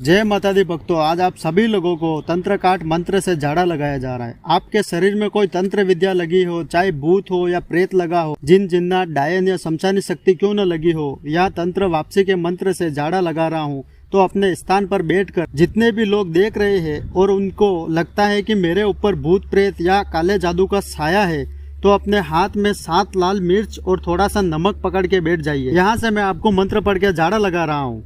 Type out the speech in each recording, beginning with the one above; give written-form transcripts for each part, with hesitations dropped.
जय माता दी भक्तों, आज आप सभी लोगों को तंत्र काट मंत्र से झाड़ा लगाया जा रहा है। आपके शरीर में कोई तंत्र विद्या लगी हो, चाहे भूत हो या प्रेत लगा हो, जिन जिन्नात डायन या शमशानी शक्ति क्यों न लगी हो, या तंत्र वापसी के मंत्र से झाड़ा लगा रहा हूँ, तो अपने स्थान पर बैठकर जितने भी लोग देख रहे हैं और उनको लगता है कि मेरे ऊपर भूत प्रेत या काले जादू का साया है, तो अपने हाथ में 7 लाल मिर्च और थोड़ा सा नमक पकड़ के बैठ जाइए। यहाँ से मैं आपको मंत्र पढ़ के झाड़ा लगा रहा हूँ।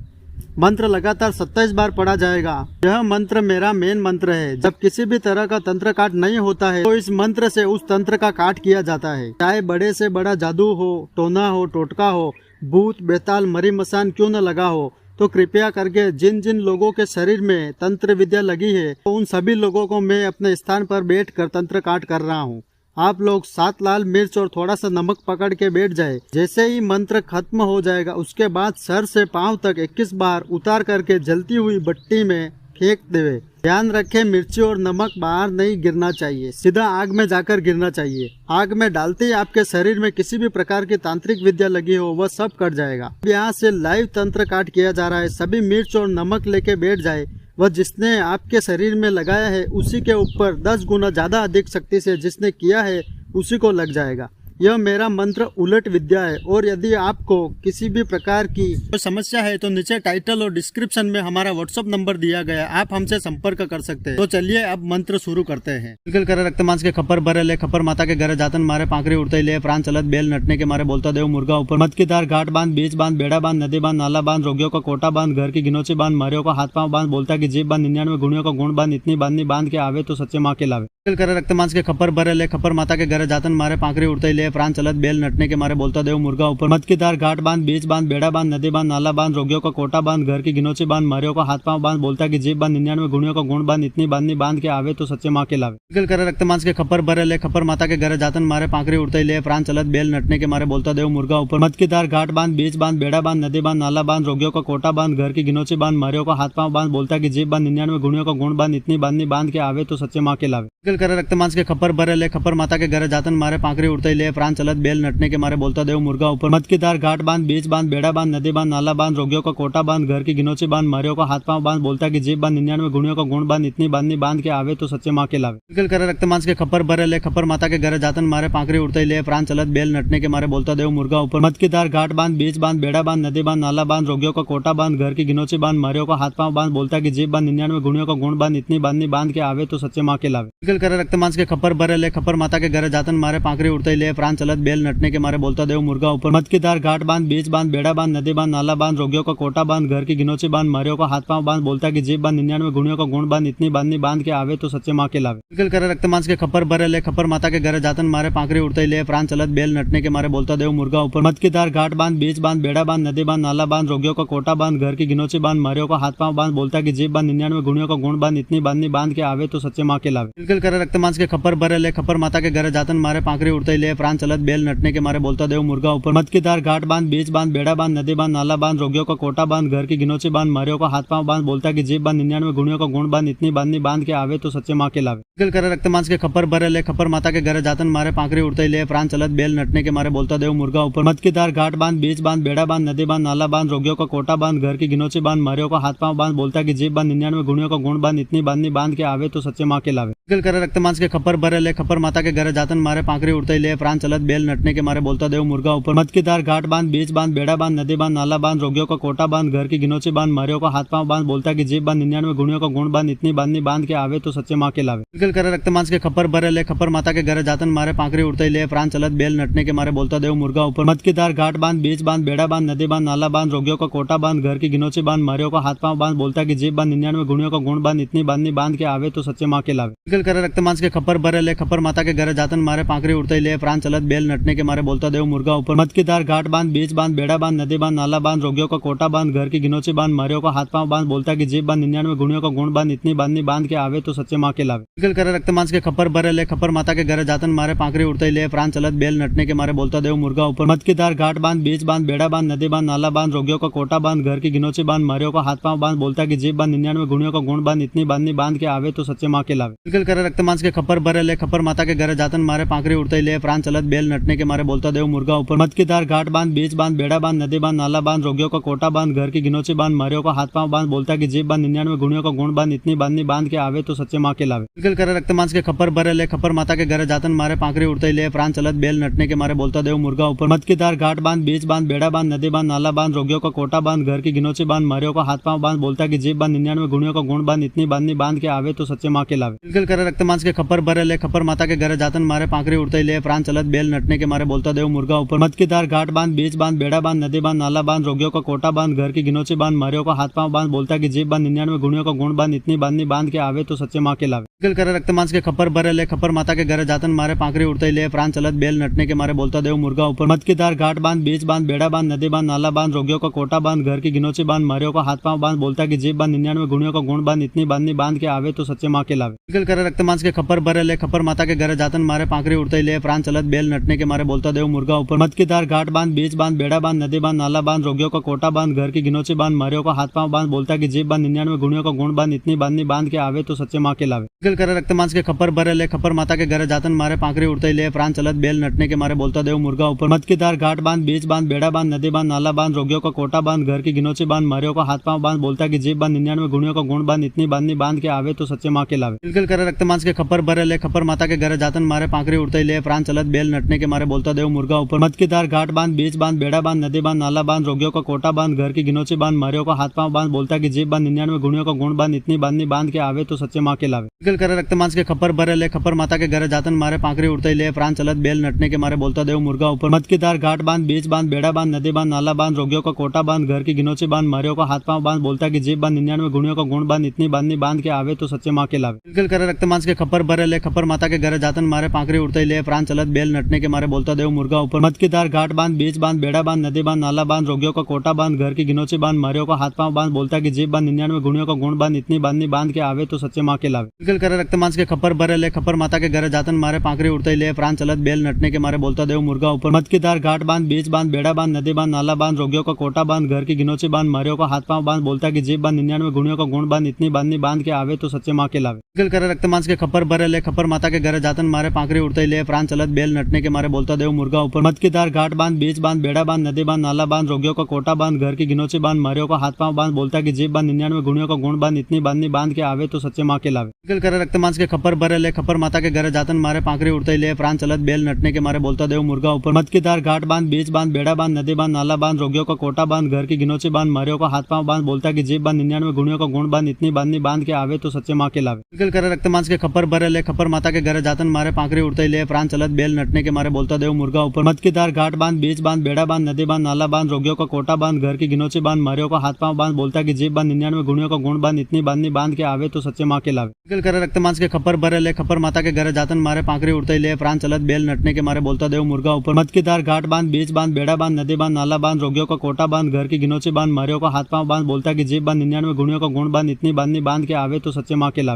मंत्र लगातार 27 बार पढ़ा जाएगा। यह मंत्र मेरा मेन मंत्र है। जब किसी भी तरह का तंत्र काट नहीं होता है तो इस मंत्र से उस तंत्र का काट किया जाता है। चाहे बड़े से बड़ा जादू हो, टोना हो, टोटका हो, भूत बेताल मरी मसान क्यों न लगा हो, तो कृपया करके जिन जिन लोगों के शरीर में तंत्र विद्या लगी है तो उन सभी लोगों को मैं अपने स्थान पर बैठकर तंत्र काट कर रहा हूँ। आप लोग 7 लाल मिर्च और थोड़ा सा नमक पकड़ के बैठ जाए। जैसे ही मंत्र खत्म हो जाएगा उसके बाद सर से पांव तक 21 बार उतार करके जलती हुई भट्टी में फेंक देवे। ध्यान रखें, मिर्ची और नमक बाहर नहीं गिरना चाहिए, सीधा आग में जाकर गिरना चाहिए। आग में डालते ही आपके शरीर में किसी भी प्रकार की तांत्रिक विद्या लगी हो वह सब कट जाएगा। यहाँ से लाइव तंत्र काट किया जा रहा है। सभी मिर्च और नमक लेके बैठ जाए। वह जिसने आपके शरीर में लगाया है उसी के ऊपर 10 गुना ज्यादा अधिक शक्ति से जिसने किया है उसी को लग जाएगा। यह मेरा मंत्र उलट विद्या है। और यदि आपको किसी भी प्रकार की समस्या है तो नीचे टाइटल और डिस्क्रिप्शन में हमारा व्हाट्सएप नंबर दिया गया, आप हमसे संपर्क कर सकते हैं। तो चलिए अब मंत्र शुरू करते हैं। निकल कर रक्त मांस के खपर भरे ले, खपर माता के घर जातन मारे, पाखरी उड़ते ले, प्राण चलत बेल नटने के मारे, बोलता देव मुर्गा ऊपर, मत की धार, घाट बांध, बीच बांध, बेड़ा बांध, नदी बांध, नाला बांध, रोगियों का कोटा बांध, घर की गिनोची बांध, मारियों का हाथ पांव बांध, बोलता की जीभ बांध, 99 गुणियों का गुण बांध, इतनी बांधनी बांध के आवे तो सच्चे माँ के लावे। निकल कर रक्त मांस के खपर भरे ले, खपर माता के घर जातन मारे, पाखरी उड़ते ले, प्राण चलत बेल नटने के मारे, बोलता देव मुर्गा ऊपर, मत की धार, घाट बांध, बीच बांध, बेड़ा बांध, नदी बांध, नाला बांध, रोगियों का कोटा बांध, घर की गिनोची बांध, मारियों का हाथ पांव बांध, बोलता की जीभ बांध, 99 गुणियों का गुण बांध, इतनी बांधनी बांध के आवे तो सच्चे माँ के लावे। निकल कर रक्त मांस के खपर भरे ले, खपर माता के घर जातन मारे, पाखरी उड़ते ले, प्राण चलत बेल नटने के मारे, बोलता देव मुर्गा ऊपर, मत की धार, घाट बांध, बीच बांध, बेड़ा बांध, नदी बांध, नाला बांध, रोगियों का कोटा बांध, घर की गिनोची बांध, मारियों का हाथ पांव बांध, बोलता की जीभ बांध, 99 गुणियों का गुण बांध, इतनी बांधनी बांध के आवे तो सच्चे माँ के लावे। निकल कर रक्त मांस के खपर भरे ले, खपर माता के घर जातन मारे, पाखरी उड़ते ले, प्राण चलत बेल नटने के मारे, बोलता देव मुर्गा ऊपर, मत की धार, घाट बांध, बीच बांध, बेड़ा बांध, नदी बांध, नाला बांध, रोगियों का कोटा बांध, घर की गिनोची बांध, मारियों का हाथ पांव बांध, बोलता की जीभ बांध, 99 गुणियों का गुण बांध, इतनी बांधनी बांध के आवे तो सच्चे माँ के लावे। निकल कर रक्त मांस के खपर भरे ले, खपर माता के घर जातन मारे, पाखरी उड़ते ले, प्राण चलत बेल नटने के मारे, बोलता देव मुर्गा ऊपर, मत की धार, घाट बांध, बीच बांध, बेड़ा बांध, नदी बांध, नाला बांध, रोगियों का कोटा बांध, घर की गिनोची बांध, मारियों का हाथ पांव बांध, बोलता की जीभ बांध, 99 गुणियों का गुण बांध, इतनी बांधनी बांध के आवे तो सच्चे माँ के लावे। निकल कर रक्त मांस के खपर भरे ले, खपर माता के घर जातन मारे, पाखरी उड़ते ले, प्राण चलत बेल नटने के मारे, बोलता देव मुर्गा ऊपर, मत की धार, घाट बांध, बीच बांध, बेड़ा बांध, नदी बांध, नाला बांध, रोगियों का कोटा बांध, घर की गिनोची बांध, मारियों का हाथ पांव बांध, बोलता की जीभ बांध, 99 गुणियों का गुण बांध, इतनी बांधनी बांध के आवे तो सच्चे माँ के लावे। निकल कर रक्त मांस के खपर भरे ले, खपर माता के घर जातन मारे, पाखरी उड़ते ले, प्राण चलत बेल नटने के मारे, बोलता देव मुर्गा ऊपर, मत की धार, घाट बांध, बीच बांध, बेड़ा बांध, नदी बांध, नाला बांध, रोगियों का कोटा बांध, घर की गिनोची बांध, मारियों का हाथ पांव बांध, बोलता की जीभ बांध, 99 गुणियों का गुण बांध, इतनी बांधनी बांध के आवे तो सच्चे माँ के लावे। निकल कर रक्त मांस के खपर भरे ले, खपर माता के घर जातन मारे, पाखरी उड़ते ले, प्राण चलत बेल नटने के मारे, बोलता देव मुर्गा ऊपर, मत की धार, घाट बांध, बीच बांध, बेड़ा बांध, नदी बांध, नाला बांध, रोगियों का कोटा बांध, घर की गिनोची बांध, मारियों का हाथ पांव बांध, बोलता की जीभ बांध, 99 गुणियों का गुण बांध, इतनी बांधनी बांध के आवे तो सच्चे माँ के लावे। निकल कर रक्त मांस के खपर भरे ले, खपर माता के घर जातन मारे, पाखरी उड़ते ले, प्राण चलत बेल नटने के मारे, बोलता देव मुर्गा ऊपर, मत की धार, घाट बांध, बीच बांध, बेड़ा बांध, नदी बांध, नाला बांध, रोगियों का कोटा बांध, घर की गिनोची बांध, मारियों का हाथ पांव बांध, बोलता की जीभ बांध, 99 गुणियों का गुण बांध, इतनी बांधनी बांध के आवे तो सच्चे माँ के लावे। निकल कर रक्त मांस के खपर भरे ले, खपर माता के घर जातन मारे, पाखरी उड़ते ले, प्राण चलत बेल नटने के मारे, बोलता देव मुर्गा ऊपर, मत की धार, घाट बांध, बीच बांध, बेड़ा बांध, नदी बांध, नाला बांध, रोगियों का कोटा बांध, घर की गिनोची बांध, मारियों का हाथ पांव बांध, बोलता की जीभ बांध, 99 गुणियों का गुण बांध, इतनी बांधनी बांध के आवे तो सच्चे माँ के लावे। निकल कर रक्त मांस के खपर भरे ले, खपर माता के घर जातन मारे, पाखरी उड़ते ले, प्राण चलत बेल नटने के मारे, बोलता देव मुर्गा ऊपर, मत की धार, घाट बांध, बीच बांध, बेड़ा बांध, नदी बांध, नाला बांध, रोगियों का कोटा बांध, घर की गिनोची बांध, मारियों का हाथ पांव बांध, बोलता की जीभ बांध, 99 गुणियों का गुण बांध, इतनी बांधनी बांध के आवे तो सच्चे माँ के लावे। निकल कर रक्त मांस के खपर भरे ले, खपर माता के घर जातन मारे, पाखरी उड़ते ले, प्राण चलत बेल नटने के मारे, बोलता देव मुर्गा ऊपर, मत की धार, घाट बांध, बीच बांध, बेड़ा बांध, नदी बांध, नाला बांध, रोगियों का कोटा बांध, घर की गिनोची बांध, मारियों का हाथ पांव बांध, बोलता की जीभ बांध, 99 गुणियों का गुण बांध, इतनी बांधनी बांध के आवे तो सच्चे माँ के लावे। निकल कर रक्त मांस के खपर भरे ले, खपर माता के घर जातन मारे, पाखरी उड़ते ले, प्राण चलत बेल नटने के मारे, बोलता देव मुर्गा ऊपर, मत की धार, घाट बांध, बीच बांध, बेड़ा बांध, नदी बांध, नाला बांध, रोगियों का कोटा बांध, घर की गिनोची बांध, मारियों का हाथ पांव बांध, बोलता की जीभ बांध, 99 गुणियों का गुण बांध, इतनी बांधनी बांध के आवे तो सच्चे माँ के लावे। निकल कर रक्त मांस के खपर भरे ले, खपर माता के घर जातन मारे, पाखरी उड़ते ले, प्राण चलत चलत बैल नटने के मारे बोलता देव मुर्गा ऊपर। मत की धार घाट बांध, बीच बांध, बेड़ा बांध, नदी बांध, नाला बांध, रोगियों का कोटा बांध, घर की गिनोची बांध, मारियों का हाथ पांव बांध, बोलता की जीभ बांध, 99 गुणियों का गुण बांध, इतनी बांधनी बांध के आवे तो सच्चे माँ के लावे। निकल कर रक्त मांस के खपर भरे ले, खपर माता के घर जातन मारे पाखरी उड़ते ले, प्राण चलत बैल नटने के मारे बोलता देव मुर्गा ऊपर। मत की धार घाट बांध, बीच बांध, बेड़ा बांध, नदी बांध, नाला बांध, रोगियों का कोटा बांध, घर की गिनोची बांध, मारियों का हाथ पांव बांध, बोलता की जीभ बांध, 99 गुणियों का गुण बांध, इतनी बांधनी बांध के आवे तो सच्चे माँ के लावे। निकल कर रक्त मांस के खपर भरे ले, खपर माता के घर जातन मारे पाखरी उड़ते ले, प्राण चलत बैल नटने के मारे बोलता देव मुर्गा ऊपर। मत की धार घाट बांध, बीच बांध, बेड़ा बांध, नदी बांध, नाला बांध, रोगियों का कोटा बांध, घर की गिनोची बांध, मारियों का हाथ पांव बांध, बोलता की जीभ बांध, 99 गुणियों का गुण बांध, इतनी बांधनी बांध के आवे तो सच्चे माँ के लावे। निकल कर रक्त मांस के खपर भरे ले, खपर माता के घर जातन मारे पाखरी उड़ते ले, प्राण चलत बैल नटने के मारे बोलता देव मुर्गा ऊपर। मत की धार घाट बांध, बीच बांध, बेड़ा बांध, नदी बांध, नाला बांध, रोगियों का कोटा बांध, घर की गिनोची बांध, मारियों का हाथ पांव बांध, बोलता की जीभ बांध, 99 गुणियों का गुण बांध, इतनी बांधनी बांध के आवे तो सच्चे माँ के लावे। निकल कर रक्त मांस के खपर भरे ले, खपर माता के घर जातन मारे पाखरी उड़ते ले, प्राण चलत बैल नटने के मारे बोलता देव मुर्गा ऊपर। मत की धार घाट बांध, बीच बांध, बेड़ा बांध, नदी बांध, नाला बांध, रोगियों का कोटा बांध, घर की गिनोची बांध, मारियों का हाथ पांव बांध, बोलता की जीभ बांध, 99 गुणियों का गुण बांध, इतनी बांधनी बांध के आवे तो सच्चे माँ के लावे। निकल कर रक्त मांस के खपर भरे ले, खपर माता के घर जातन मारे पाखरी उड़ते ले, प्राण चलत बैल नटने के मारे बोलता देव मुर्गा ऊपर। मत की धार घाट बांध, बीच बांध, बेड़ा बांध, नदी बांध, नाला बांध, रोगियों का कोटा बांध, घर की गिनोची बांध, मारियों का हाथ पांव बांध, बोलता की जीभ बांध, 99 गुणियों का गुण बांध, इतनी बांधनी बांध के आवे तो सच्चे माँ के लावे। निकल कर रक्त मांस के खपर भरे ले, खपर माता के घर जातन मारे पाखरी उड़ते ले, प्राण चलत बैल नटने के मारे बोलता देव मुर्गा ऊपर। मत की धार घाट बांध, बीच बांध, बेड़ा बांध, नदी बांध, नाला बांध, रोगियों का कोटा बांध, घर की गिनोची बांध, मारियों का हाथ पांव बांध, बोलता की जीभ बांध, 99 गुणियों का गुण बांध, इतनी बांधनी बांध के आवे तो सच्चे माँ के लावे। निकल कर रक्त मांस के खपर भरे ले, खपर माता के घर जातन मारे पाखरी उड़ते ले, प्राण चलत बैल नटने के मारे बोलता देव मुर्गा ऊपर। मत की धार घाट बांध, बीच बांध, बेड़ा बांध, नदी बांध, नाला बांध, रोगियों का कोटा बांध, घर की गिनोची बांध, मारियों का हाथ पांव बांध, बोलता की जीभ बांध, 99 गुणियों का गुण बांध, इतनी बांधनी बांध के आवे तो सच्चे माँ के लावे। निकल कर रक्त मांस के खपर भरे ले, खपर माता के घर जातन मारे पाखरी उड़ते ले, प्राण चलत बैल नटने के मारे बोलता देव मुर्गा ऊपर। मत की धार घाट बांध, बीच बांध, बेड़ा बांध, नदी बांध, नाला बांध, रोगियों का कोटा बांध, घर की गिनोची बांध, मारियों का हाथ पांव बांध, बोलता की जीभ बांध, 99 गुणियों का गुण बांध, इतनी बांधनी बांध के आवे तो सच्चे माँ के लावे। निकल कर रक्त मांस के खपर भरे ले, खपर माता के घर जातन मारे पाखरी उड़ते ले, प्राण चलत बैल नटने के मारे बोलता देव मुर्गा ऊपर। मत की धार घाट बांध, बीच बांध, बेड़ा बांध, नदी बांध, नाला बांध, रोगियों का कोटा बांध, घर की गिनोची बांध, मारियों का हाथ पांव बांध, बोलता की जीभ बांध, 99 गुणियों का गुण बांध, इतनी बांधनी बांध के आवे तो सच्चे माँ के लावे। निकल कर रक्त मांस के खपर भरे ले, खपर माता के घर जातन मारे पाखरी उड़ते ले, प्राण चलत बैल नटने के मारे बोलता देव मुर्गा ऊपर। मत की धार घाट बांध, बीच बांध, बेड़ा बांध, नदी बांध, नाला बांध, रोगियों का कोटा बांध, घर की गिनोची बांध, मारियों का हाथ पांव बांध, बोलता की जीभ बांध, 99 गुणियों का गुण बांध, इतनी बांधनी बांध के आवे तो सच्चे माँ के लावे। निकल कर रक्त मांस के खपर भरे ले, खपर माता के घर जातन मारे पाखरी उड़ते ले, प्राण चलत बैल नटने के मारे बोलता देव मुर्गा ऊपर। मत की धार घाट बांध, बीच बांध, बेड़ा बांध, नदी बांध, नाला बांध, रोगियों का कोटा बांध, घर की गिनोची बांध, मारियों का हाथ पांव बांध, बोलता की जीभ बांध, 99 गुणियों का गुण बांध, इतनी बांधनी बांध के आवे तो सच्चे माँ के लावे। निकल कर रक्त मांस के खपर भरे ले, खपर माता के घर जातन मारे पाखरी उड़ते ले, प्राण चलत बैल नटने के मारे बोलता देव मुर्गा ऊपर। मत की धार घाट बांध, बीच बांध, बेड़ा बांध, नदी बांध, नाला बांध, रोगियों का कोटा बांध, घर की गिनोची बांध, मारियों का हाथ पांव बांध, बोलता की जीभ बांध, 99 गुणियों का गुण बांध, इतनी बांधनी बांध के आवे तो सच्चे माँ के लावे। निकल कर रक्त मांस के खपर भरे ले, खपर माता के घर जातन मारे पाखरी उड़ते ले, प्राण चलत बैल नटने के मारे बोलता देव मुर्गा ऊपर। मत की धार घाट बांध, बीच बांध, बेड़ा बांध, नदी बांध, नाला बांध, रोगियों का कोटा बांध, घर की गिनोची बांध, मारियों का हाथ पांव बांध, बोलता की जीभ बांध, 99 गुणियों का गुण बांध, इतनी बांधनी बांध के आवे तो सच्चे माँ के लावे।